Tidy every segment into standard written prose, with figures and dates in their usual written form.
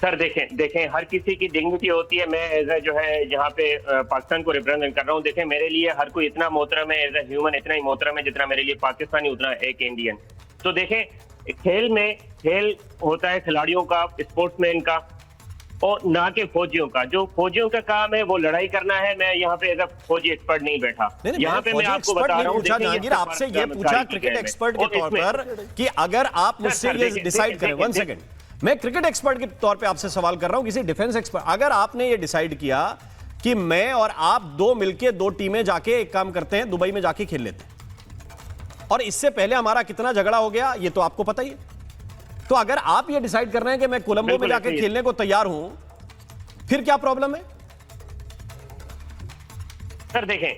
Sir देखें देखें, हर किसी की डिग्निटी होती है। मैं एज ए जो है यहाँ पे पाकिस्तान को रिप्रेजेंट कर रहा हूँ। देखें, मेरे लिए हर कोई इतना मोहतरम है, एज ए ह्यूमन इतना ही मोहतरम है जितना मेरे लिए पाकिस्तानी उतना एक इंडियन। तो देखें, खेल में खेल होता है खिलाड़ियों का, स्पोर्ट्समैन का, और ना के फौजियों का। जो फौजियों का काम है वो लड़ाई करना है। मैं यहाँ पे एज ए फौजी एक्सपर्ट नहीं बैठा। यहाँ पे मैं आपको बता रहा हूँ, जहांगीर आपसे ये पूछा क्रिकेट एक्सपर्ट के तौर पर कि अगर आप मुझसे ये डिसाइड करें, 1 सेकंड, मैं क्रिकेट एक्सपर्ट के तौर पे आपसे सवाल कर रहा हूं, किसी डिफेंस एक्सपर्ट। अगर आपने ये डिसाइड किया कि मैं और आप दो मिलके 2 टीमें जाके एक काम करते हैं, दुबई में जाके खेल लेते हैं, और इससे पहले हमारा कितना झगड़ा हो गया ये तो आपको पता ही है। तो अगर आप ये डिसाइड कर रहे हैं कि मैं कोलंबो में जाके खेलने को तैयार हूं, फिर क्या प्रॉब्लम है? सर देखें,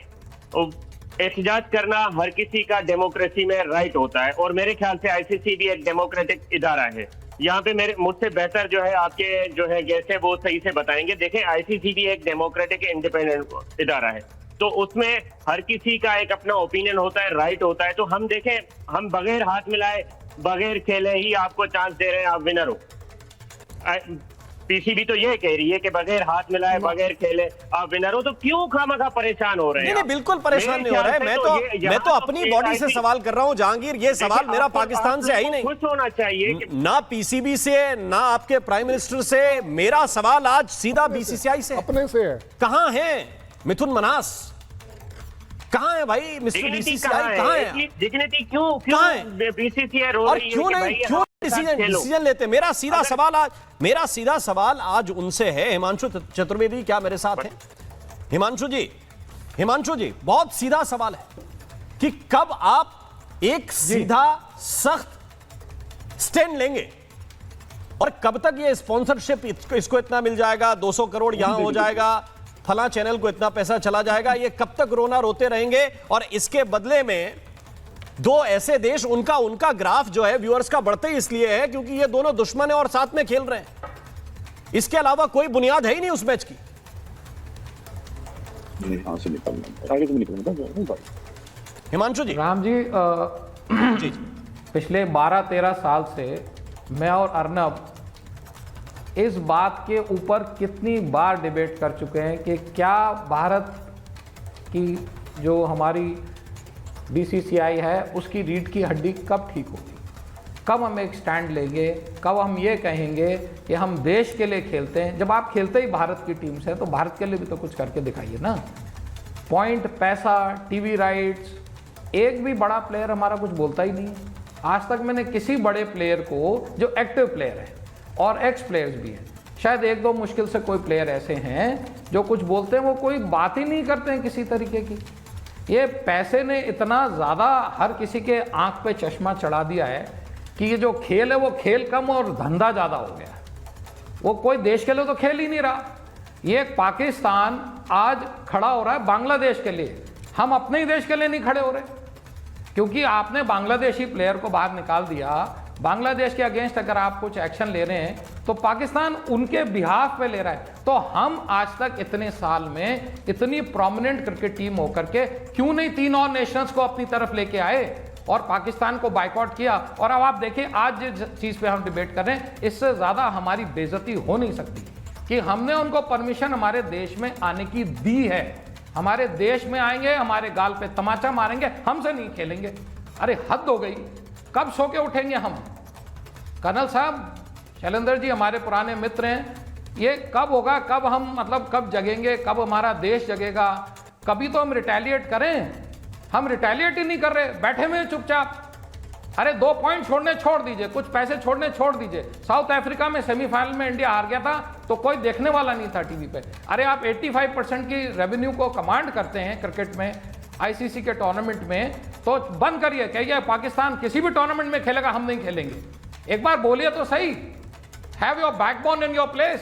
एहतजाज करना हर किसी का डेमोक्रेसी में राइट होता है, और मेरे ख्याल से आईसीसी भी एक डेमोक्रेटिक इदारा है। यहाँ पे मेरे मुझसे बेहतर जो है आपके जो है गेस्ट है वो सही से बताएंगे। देखें, आईसीसी भी एक डेमोक्रेटिक इंडिपेंडेंट इदारा है, तो उसमें हर किसी का एक अपना ओपिनियन होता है, राइट होता है। तो हम देखें, हम बगैर हाथ मिलाए, बगैर खेले ही आपको चांस दे रहे हैं, आप विनर हो। पीसीबी तो ये कह रही है कि बगैर हाथ मिलाए, बगैर खेले आप विनर हो, तो क्यों खामखा परेशान हो रहे हैं? नहीं, बिल्कुल परेशान नहीं हो रहा है। मैं तो अपनी बॉडी से सवाल कर रहा हूं जहांगीर। ये सवाल मेरा पाकिस्तान से है ही नहीं। खुश होना चाहिए ना पीसीबी से, ना आपके प्राइम मिनिस्टर से। मेरा सवाल आज सीधा बीसीसीआई से, अपने से है। कहां है मिथुन मन्हास? कहां है भाई मिस्टर बीसीसीआई? कहां है डिग्निटी? क्यों बीसीसीआई रो रही है? क्यों नहीं, क्यों डिसीजन लेते? मेरा सीधा सवाल आज उनसे है। हिमांशु चतुर्वेदी क्या मेरे साथ हैं? हिमांशु जी, बहुत सीधा सवाल है कि कब आप एक सीधा सख्त स्टैंड लेंगे, और कब तक ये स्पॉन्सरशिप इसको इतना मिल जाएगा, 200 करोड़ यहां हो जाएगा, फला चैनल को इतना पैसा चला जाएगा, ये कब तक रोना रोते रहेंगे? और इसके बदले में 2 ऐसे देश, उनका ग्राफ जो है व्यूअर्स का बढ़ते ही इसलिए है क्योंकि ये दोनों दुश्मन है और साथ में खेल रहे हैं। इसके अलावा कोई बुनियाद है ही नहीं उस मैच की। हिमांशु जी। राम जी, जी पिछले 12-13 साल से मैं और अर्नब इस बात के ऊपर कितनी बार डिबेट कर चुके हैं कि क्या भारत की जो हमारी बीसीसीआई है उसकी रीढ़ की हड्डी कब ठीक होगी, कब हम एक स्टैंड लेंगे, कब हम ये कहेंगे कि हम देश के लिए खेलते हैं। जब आप खेलते ही भारत की टीम से, तो भारत के लिए भी तो कुछ करके दिखाइए ना। पॉइंट, पैसा, टीवी राइट्स, एक भी बड़ा प्लेयर हमारा कुछ बोलता ही नहीं है। आज तक मैंने किसी बड़े प्लेयर को, जो एक्टिव प्लेयर है और एक्स प्लेयर्स भी हैं, शायद 1-2 मुश्किल से कोई प्लेयर ऐसे हैं जो कुछ बोलते हैं, वो कोई बात ही नहीं करते हैं किसी तरीके की। ये पैसे ने इतना ज़्यादा हर किसी के आंख पे चश्मा चढ़ा दिया है कि ये जो खेल है वो खेल कम और धंधा ज़्यादा हो गया। वो कोई देश के लिए तो खेल ही नहीं रहा। ये पाकिस्तान आज खड़ा हो रहा है बांग्लादेश के लिए, हम अपने ही देश के लिए नहीं खड़े हो रहे, क्योंकि आपने बांग्लादेशी प्लेयर को बाहर निकाल दिया। बांग्लादेश के अगेंस्ट अगर आप कुछ एक्शन ले रहे हैं तो पाकिस्तान उनके बिहाफ पे ले रहा है। तो हम आज तक इतने साल में इतनी प्रोमिनेंट क्रिकेट टीम होकर के क्यों नहीं 3 और नेशनल्स को अपनी तरफ लेके आए और पाकिस्तान को बाइकआउट किया? और अब आप देखिए, आज जिस चीज़ पे हम डिबेट कर रहे हैं, इससे ज़्यादा हमारी बेइज्जती हो नहीं सकती कि हमने उनको परमिशन हमारे देश में आने की दी है। हमारे देश में आएंगे, हमारे गाल पे तमाचा मारेंगे, हमसे नहीं खेलेंगे। अरे हद हो गई। कब सो के उठेंगे हम? कर्नल साहब, शैलेंद्र जी हमारे पुराने मित्र हैं, ये कब होगा? कब हम मतलब कब जगेंगे? कब हमारा देश जगेगा? कभी तो हम रिटेलिएट करें। हम रिटेलिएट ही नहीं कर रहे, बैठे हुए चुपचाप। अरे 2 पॉइंट छोड़ने छोड़ दीजिए, कुछ पैसे छोड़ने छोड़ दीजिए। साउथ अफ्रीका में सेमीफाइनल में इंडिया हार गया था तो कोई देखने वाला नहीं था टीवी पे। अरे आप 85% की रेवेन्यू को कमांड करते हैं क्रिकेट में, आईसीसी के टूर्नामेंट में, तो बंद करिए। कहिए पाकिस्तान किसी भी टूर्नामेंट में खेलेगा, हम नहीं खेलेंगे। एक बार बोलिए तो सही। Have your backbone in your place.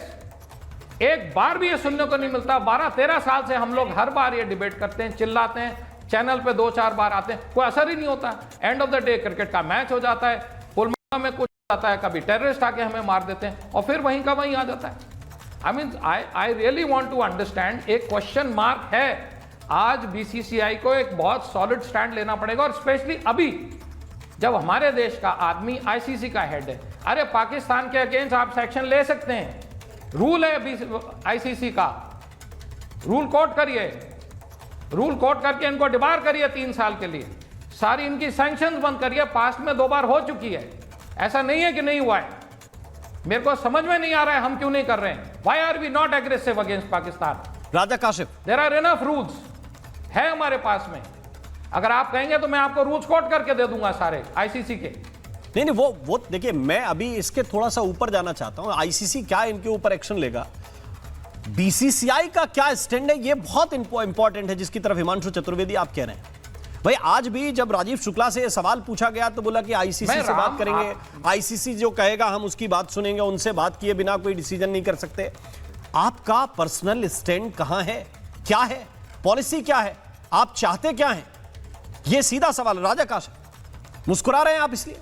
एक बार भी ये सुनने को नहीं मिलता। 12-13 साल से हम लोग हर बार ये डिबेट करते हैं, चिल्लाते हैं, चैनल पे 2-4 बार आते हैं, कोई असर ही नहीं होता। End of the day cricket का मैच हो जाता है, पुलवामा में कुछ आता है, कभी टेररिस्ट आके हमें मार देते हैं और फिर वहीं का वहीं आ जाता है। I really want to understand. एक क्वेश्चन मार्क है। आज बीसीसीआई को एक बहुत सॉलिड स्टैंड लेना पड़ेगा, और स्पेशली अभी जब हमारे देश का आदमी आईसीसी का हेड है। अरे पाकिस्तान के अगेंस्ट आप सेक्शन ले सकते हैं, रूल है आईसीसी का, रूल कोट करिए, रूल कोट करके इनको डिबार करिए 3 साल के लिए, सारी इनकी सैंक्शंस बंद करिए। पास्ट में 2 बार हो चुकी है, ऐसा नहीं है कि नहीं हुआ है। मेरे को समझ में नहीं आ रहा है हम क्यों नहीं कर रहे हैं। Why are we not aggressive against Pakistan? Raja Kashif, there are enough rules है हमारे पास में। अगर आप कहेंगे तो मैं आपको रूल्स कोट करके दे दूंगा सारे आईसीसी के। नहीं वो देखिए, मैं अभी इसके थोड़ा सा ऊपर जाना चाहता हूं। आईसीसी क्या इनके ऊपर एक्शन लेगा, बीसीसीआई का क्या स्टैंड है, ये बहुत इंपॉर्टेंट है, जिसकी तरफ हिमांशु चतुर्वेदी आप कह रहे हैं। भाई आज भी जब राजीव शुक्ला से यह सवाल पूछा गया तो बोला कि आईसीसी से बात करेंगे, आईसीसी जो कहेगा हम उसकी बात सुनेंगे, उनसे बात किए बिना कोई डिसीजन नहीं कर सकते। आपका पर्सनल स्टैंड कहां है, क्या है, पॉलिसी क्या है, आप चाहते क्या हैं? यह सीधा सवाल। राजा काशिफ, मुस्कुरा रहे हैं आप इसलिए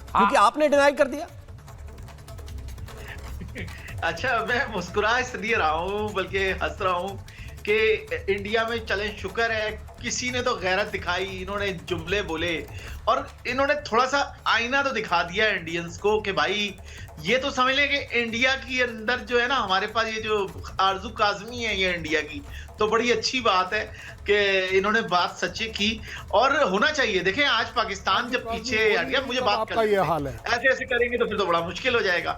क्योंकि आपने डिनाई कर दिया? अच्छा, मैं मुस्कुरा इसलिए रहा हूं बल्कि हंस रहा हूं कि इंडिया में चले, शुक्र है किसी ने तो गैरत दिखाई, इन्होंने जुमले बोले और इन्होंने थोड़ा सा आईना तो दिखा दिया इंडियंस को कि भाई ये तो समझ लें कि इंडिया के अंदर जो है ना, हमारे पास ये जो आरजू काजमी है ये इंडिया की, तो बड़ी अच्छी बात है कि इन्होंने बात सच्ची की और होना चाहिए। देखें आज पाकिस्तान जब पीछे हट गया, मुझे बात आपका ये हाल है, ऐसे ऐसे करेंगे तो फिर तो बड़ा मुश्किल हो जाएगा।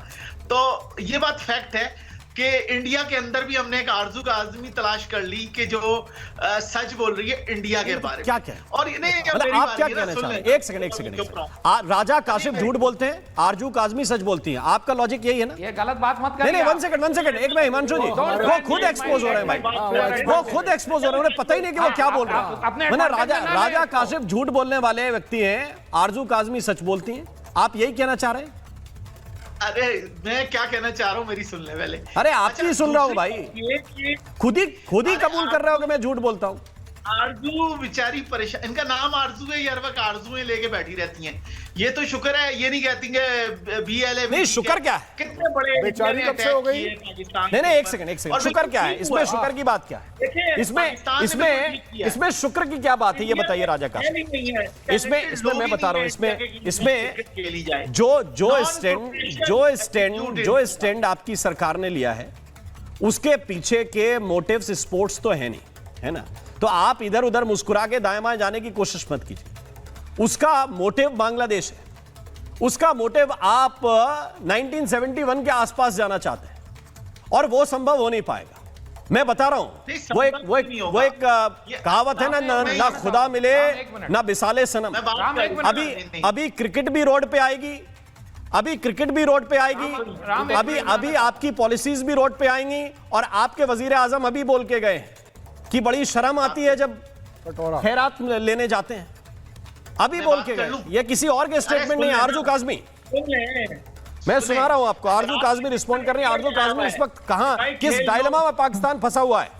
तो ये बात फैक्ट है कि इंडिया के अंदर भी हमने एक आरजू का आजमी तलाश कर ली कि जो सच बोल रही है इंडिया के बारे में। क्या क्या और इन्हें मतलब आप क्या कहना चाह रहे हैं? एक सेकंड। राजा काशिफ झूठ बोलते हैं, आरजू काजमी सच बोलती हैं, आपका लॉजिक यही है ना? ये गलत बात मत नहीं करिए। वन सेकंड एक मैं हिमांशु जी, वो खुद एक्सपोज हो रहे हैं भाई, वो खुद एक्सपोज हो रहे हैं, उन्हें पता ही नहीं कि वो क्या बोल रहे हैं। मैंने राजा काशिफ झूठ बोलने वाले व्यक्ति हैं, आरजू काजमी सच बोलती हैं, आप यही कहना चाह रहे हैं? अरे मैं क्या कहना चाह रहा हूँ, मेरी सुन ले पहले। अरे आपकी सुन रहा हूँ भाई, खुद ही कबूल कर रहे हो कि मैं झूठ बोलता हूँ। आरजू बेचारी परेशान, इनका नाम आरजू है, हर वक्त आरजुएं लेके बैठी रहती हैं। ये तो शुक्र है, ये नहीं कहती कि बीएलए नहीं, शुक्र क्या है, कितने बड़े बेचारी कब से हो गई? नहीं एक सेकंड शुक्र क्या है इसमें? शुक्र की बात क्या है इसमें शुक्र की क्या बात है, ये बताइए राजा का। इसमें मैं बता रहा हूं, इसमें जो स्टैंड आपकी सरकार ने लिया है उसके पीछे के मोटिव्स स्पोर्ट्स तो है नहीं, है ना? तो आप इधर उधर मुस्कुरा के दाएं बाएं जाने की कोशिश मत कीजिए। उसका मोटिव बांग्लादेश है, उसका मोटिव आप 1971 के आसपास जाना चाहते हैं और वो संभव हो नहीं पाएगा। मैं बता रहा हूं, वो एक कहावत है ना खुदा मिले ना बिसाले सनम। अभी क्रिकेट भी रोड पे आएगी, अभी आपकी पॉलिसीज भी रोड पे आएंगी और आपके वजीर आजम अभी बोल के गए हैं कि बड़ी शर्म आती है जब खैरात लेने जाते हैं, अभी बोल के गए। ये किसी और के स्टेटमेंट नहीं है। आरजू काजमी, मैं सुना रहा हूं आपको, आरजू काजमी रिस्पॉन्ड कर रही है। आरजू काजमी इस वक्त कहां, किस डायलेमा में पाकिस्तान फंसा हुआ है?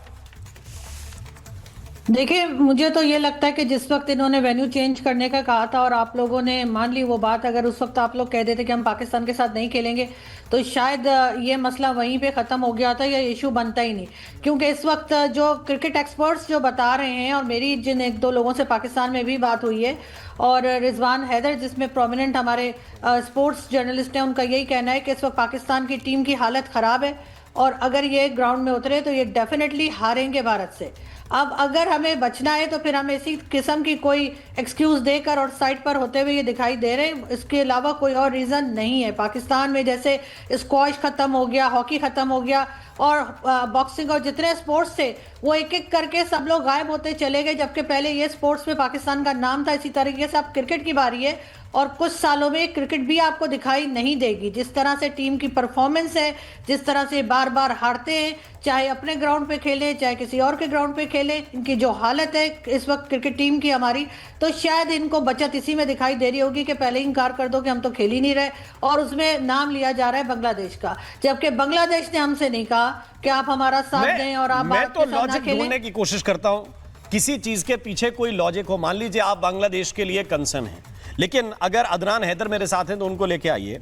देखिए, मुझे तो ये लगता है कि जिस वक्त इन्होंने वेन्यू चेंज करने का कहा था और आप लोगों ने मान ली वो बात, अगर उस वक्त आप लोग कह देते कि हम पाकिस्तान के साथ नहीं खेलेंगे तो शायद ये मसला वहीं पे ख़त्म हो गया था, या इशू बनता ही नहीं। क्योंकि इस वक्त जो क्रिकेट एक्सपर्ट्स जो बता रहे हैं, और मेरी जिन 1-2 लोगों से पाकिस्तान में भी बात हुई है, और रिजवान हैदर जिसमें प्रोमिनेंट हमारे स्पोर्ट्स जर्नलिस्ट हैं, उनका यही कहना है कि इस वक्त पाकिस्तान की टीम की हालत ख़राब है और अगर ये ग्राउंड में उतरे तो ये डेफिनेटली हारेंगे भारत से। अब अगर हमें बचना है तो फिर हमें इसी किस्म की कोई एक्सक्यूज देकर और साइड पर होते हुए ये दिखाई दे रहे हैं, इसके अलावा कोई और रीज़न नहीं है। पाकिस्तान में जैसे स्क्वॉश ख़त्म हो गया, हॉकी ख़त्म हो गया और बॉक्सिंग और जितने स्पोर्ट्स थे वो एक एक करके सब लोग गायब होते चले गए, जबकि पहले ये स्पोर्ट्स में पाकिस्तान का नाम था। इसी तरीके से अब क्रिकेट की बारी है और कुछ सालों में क्रिकेट भी आपको दिखाई नहीं देगी। जिस तरह से टीम की परफॉर्मेंस है, जिस तरह से बार बार हारते हैं, चाहे अपने ग्राउंड पे खेले चाहे किसी और के ग्राउंड पे खेले, इनकी जो हालत है इस वक्त क्रिकेट टीम की हमारी, तो शायद इनको बचत इसी में दिखाई दे रही होगी कि पहले ही इनकार कर दो कि हम तो खेल ही नहीं रहे, और उसमें नाम लिया जा रहा है बांग्लादेश का, जबकि बांग्लादेश ने हमसे नहीं कहा कि आप हमारा साथ दें और आप मैं तो लॉजिक ढूंढने की कोशिश करता हूं, किसी चीज के पीछे कोई लॉजिक हो। मान लीजिए आप बांग्लादेश के लिए कंसर्न है, लेकिन अगर अदनान हैदर मेरे साथ हैं तो उनको लेके आइए।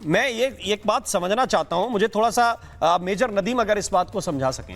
मैं ये एक बात समझना चाहता हूं, मुझे थोड़ा सा मेजर नदीम अगर इस बात को समझा सकें।